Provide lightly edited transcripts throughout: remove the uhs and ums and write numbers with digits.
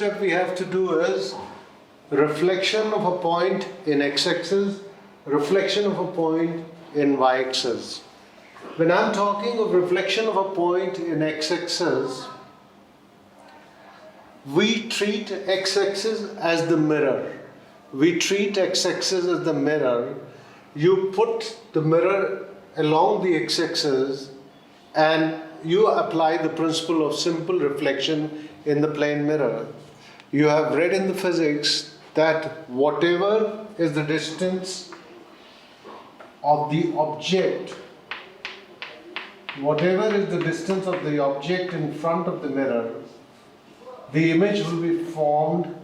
step we have to do is reflection of a point in x-axis, reflection of a point in y-axis. When I'm talking of reflection of a point in x-axis, we treat x-axis as the mirror. We treat x-axis as the mirror. You put the mirror along the x-axis and you apply the principle of simple reflection in the plane mirror. You have read in the physics that whatever is the distance of the object, whatever is the distance of the object in front of the mirror, the image will be formed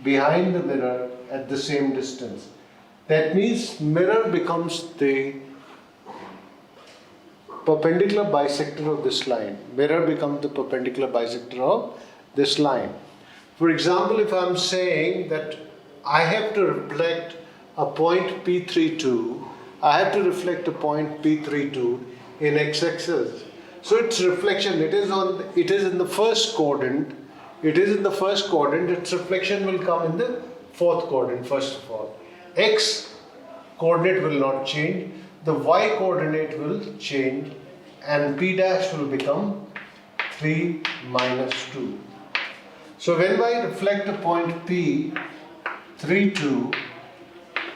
behind the mirror at the same distance. That means mirror becomes the perpendicular bisector of this line. Mirror becomes the perpendicular bisector of this line. For example, if I am saying that I have to reflect a point P32, I have to reflect a point P32 in x-axis. So its reflection, it is in the first quadrant. It is in the first quadrant. Its reflection will come in the fourth quadrant first of all. X coordinate will not change. The y coordinate will change, and P dash will become 3 minus 2. So when I reflect a point P32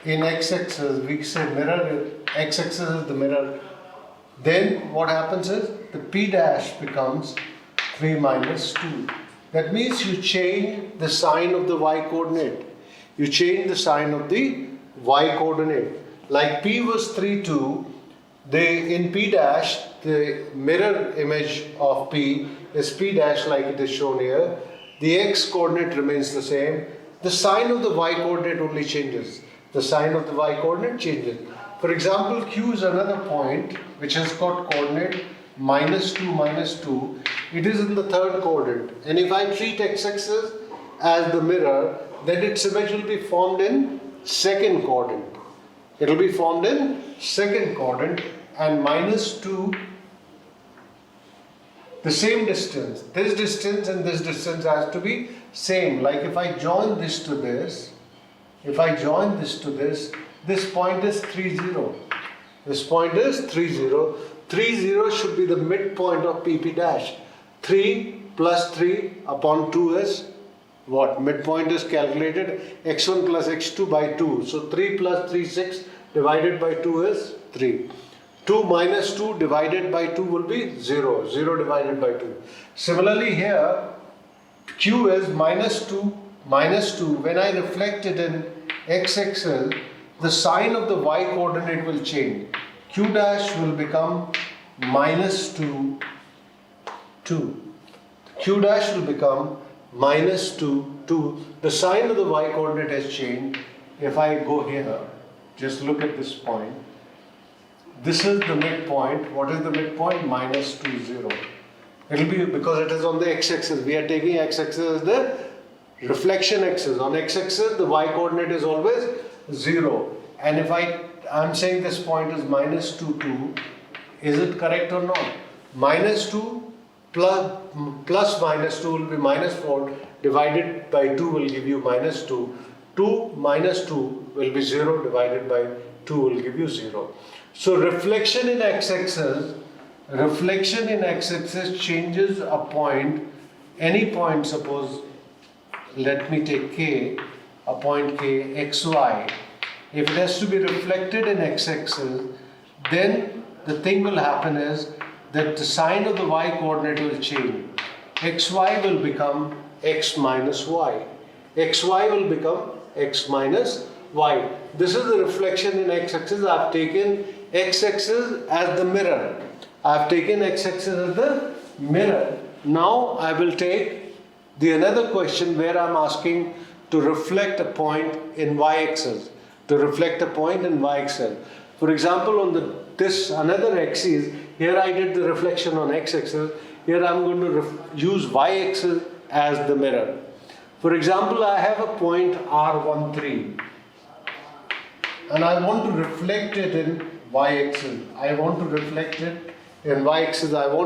in x-axis, we say mirror, x-axis is the mirror. Then what happens is the P dash becomes 3 minus 2. That means you change the sign of the y coordinate. You change the sign of the y coordinate. Like P was 3, 2, in P dash, the mirror image of P is P dash like it is shown here. The x coordinate remains the same. The sign of the y coordinate only changes. The sign of the y coordinate changes. For example, Q is another point which has got coordinate minus 2, minus 2. It is in the third quadrant. And if I treat x-axis as the mirror, then its image will be formed in second quadrant. It will be formed in second quadrant, and minus 2, the same distance. This distance and this distance has to be same. Like if I join this to this, this point is 3, 0. This point is 3, 0. 3, 0 should be the midpoint of PP dash. 3 plus 3 upon 2 is what? Midpoint is calculated x1 plus x2 by 2. So 3 plus 3, 6 divided by 2 is 3. 2 minus 2 divided by 2 will be 0. 0 divided by 2. Similarly here, Q is minus 2, minus 2. When I reflect it in x-axis, the sign of the y coordinate will change. Q dash will become minus 2, 2. Q dash will become minus 2, 2. The sign of the y coordinate has changed. If I go here, just look at this point. This is the midpoint. What is the midpoint? Minus 2, 0. It will be because it is on the x-axis. We are taking x-axis as the reflection axis. On x-axis, the y coordinate is always 0. And if I'm saying this point is minus 2, 2, is it correct or not? Minus 2 plus minus 2 will be minus 4, divided by 2 will give you minus 2. 2 minus 2 will be 0, divided by 2 will give you 0. So reflection in x-axis changes a point, any point, suppose, let me take K, a point K, xy. If it has to be reflected in x-axis, then the thing will happen is that the sign of the y coordinate will change. xy will become x minus y. xy will become x minus y. This is the reflection in x-axis. I have taken x-axis as the mirror. I have taken x-axis as the mirror. Now I will take another question where I am asking to reflect a point in y-axis. To reflect a point in y-axis. For example, on this another axis, here I did the reflection on x-axis. Here I am going to use y-axis as the mirror. For example, I have a point R13 and I want to reflect it in y-axis. I want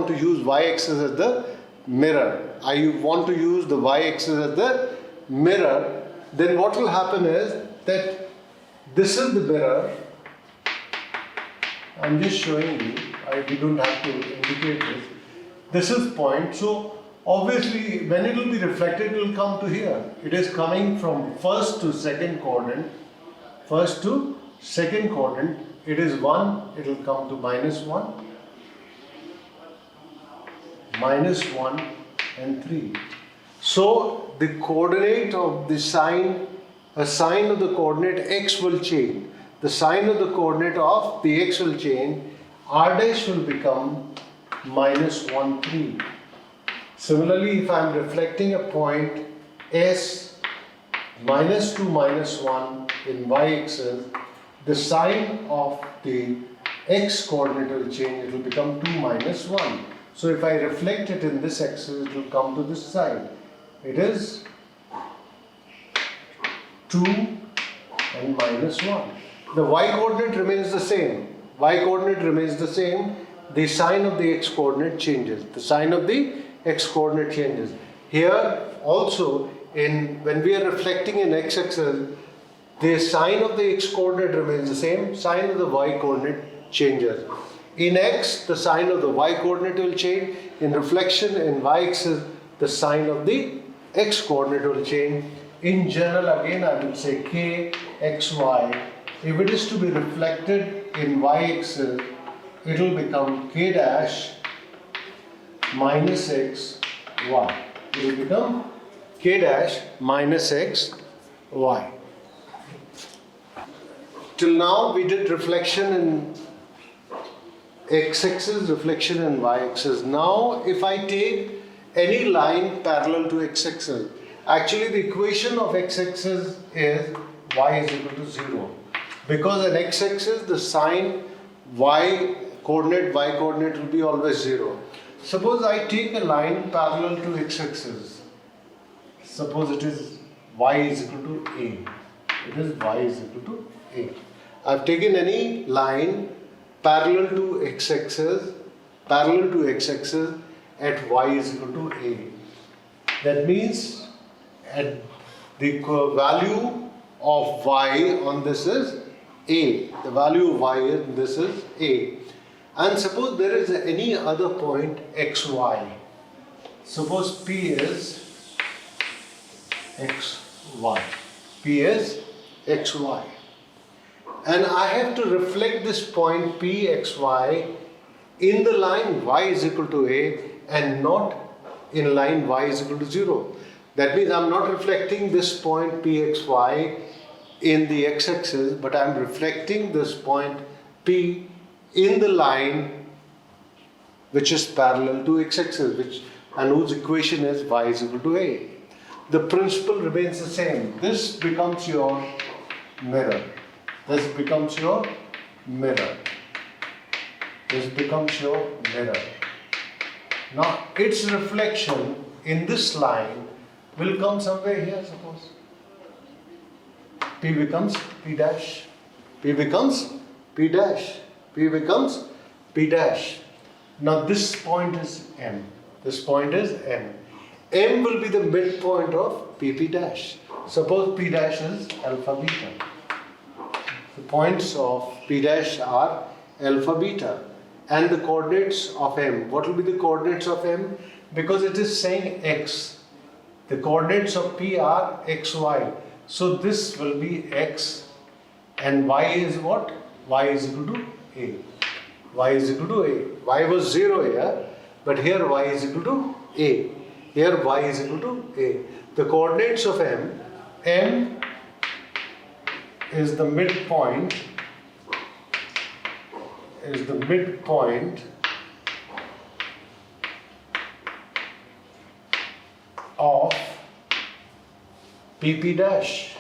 to use y-axis as the mirror. I want to use the y-axis as the mirror, then what will happen is that this is the mirror. I'm just showing you, we don't have to indicate this. This is point, so obviously when it will be reflected, it will come to here. It is coming from first to second quadrant. First to second quadrant, it is 1, it will come to -1, -1 and 3. So the coordinate of the sign, a sign of the coordinate x will change. The sign of the coordinate of the x will change. R dash will become -1, 3. Similarly, if I am reflecting a point S -2, -1 in y-axis, the sign of the x coordinate will change. It will become 2, -1. So if I reflect it in this axis, it will come to this side. It is 2 and -1. The y coordinate remains the same. Y coordinate remains the same. The sign of the x coordinate changes. The sign of the x coordinate changes. Here also, when we are reflecting in x-axis, the sign of the x coordinate remains the same. Sign of the y coordinate changes. In x, the sign of the y coordinate will change. In reflection in y-axis, the sign of the x coordinate will change. In general, again I will say k, x, y. If it is to be reflected in y-axis, it will become k dash minus x, y. It will become k dash minus x, y. Till now we did reflection in x-axis, reflection in y-axis. Now if I take any line parallel to x-axis, actually the equation of x-axis is y is equal to 0. Because in x-axis the sign y coordinate will be always 0. Suppose I take a line parallel to x-axis. Suppose it is y is equal to a. It is y is equal to a. I have taken any line parallel to x-axis at y is equal to a. That means at the value of y on this is a. The value of y in this is a. And suppose there is any other point xy. Suppose P is xy. P is xy. And I have to reflect this point P xy in the line y is equal to a and not in line y is equal to 0. That means I am not reflecting this point Pxy in the x-axis, but I am reflecting this point P in the line which is parallel to x-axis, and whose equation is y is equal to a. The principle remains the same. This becomes your mirror. This becomes your mirror. This becomes your mirror. Now its reflection in this line will come somewhere here, suppose. P becomes P dash. P becomes P dash. P becomes P dash. Now this point is M. This point is M. M will be the midpoint of PP dash. Suppose P dash is alpha beta. The points of P dash are alpha beta. And the coordinates of M. What will be the coordinates of M? Because it is saying X. The coordinates of P are XY. So this will be X. And Y is what? Y is equal to A. Y is equal to A. Y was 0 here. But here Y is equal to A. Here Y is equal to A. The coordinates of M. M is the midpoint. Is the midpoint of PP dash.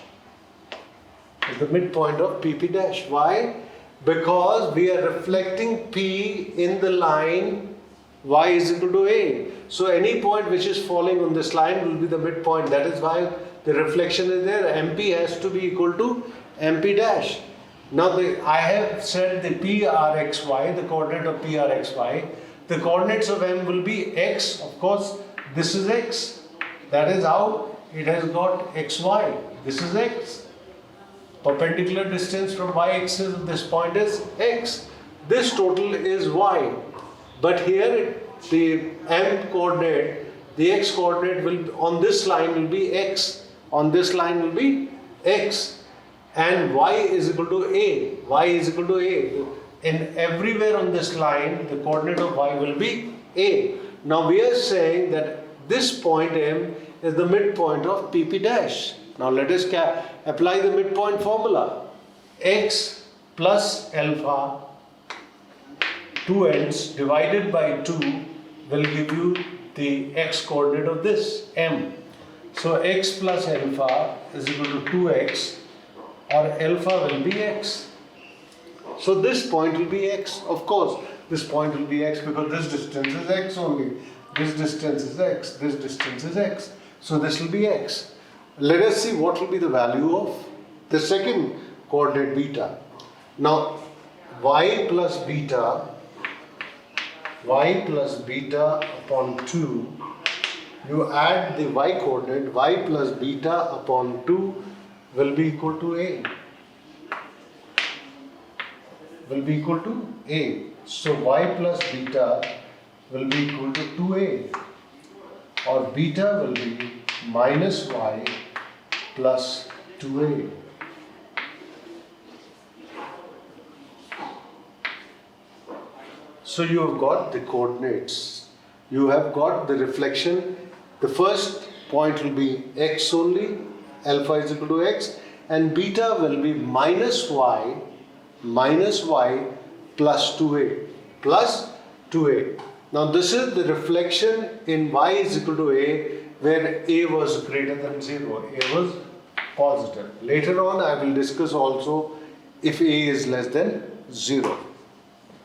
Is the midpoint of PP dash. Why? Because we are reflecting P in the line y is equal to A. So any point which is falling on this line will be the midpoint. That is why the reflection is there. MP has to be equal to MP dash. Now I have said the P are xy, the coordinate of P are xy. The coordinates of M will be x. Of course, This is x. That is how it has got xy. This is x. Perpendicular distance from y-axis of this point is x. This total is y. But here the m coordinate, the x coordinate will on this line will be x. On this line will be x. And y is equal to a. Y is equal to a. In everywhere on this line, the coordinate of y will be a. Now we are saying that this point M is the midpoint of PP dash. Now let us apply the midpoint formula. X plus alpha, two ends divided by 2 will give you the x coordinate of this M. So x plus alpha is equal to 2x, or alpha will be x. So this point will be x. Of course, this point will be x because this distance is x only. This distance is x. This distance is x. So this will be x. Let us see what will be the value of the second coordinate beta. Now, y plus beta upon 2. You add the y coordinate, y plus beta upon 2 will be equal to a. Will be equal to a. So y plus beta will be equal to 2a, or beta will be minus y plus 2a. So you have got the coordinates. You have got the reflection. The first point will be x only, alpha is equal to x, and beta will be minus y plus 2a, plus 2a. Now this is the reflection in y is equal to a, where a was greater than 0, a was positive. Later on I will discuss also if a is less than 0.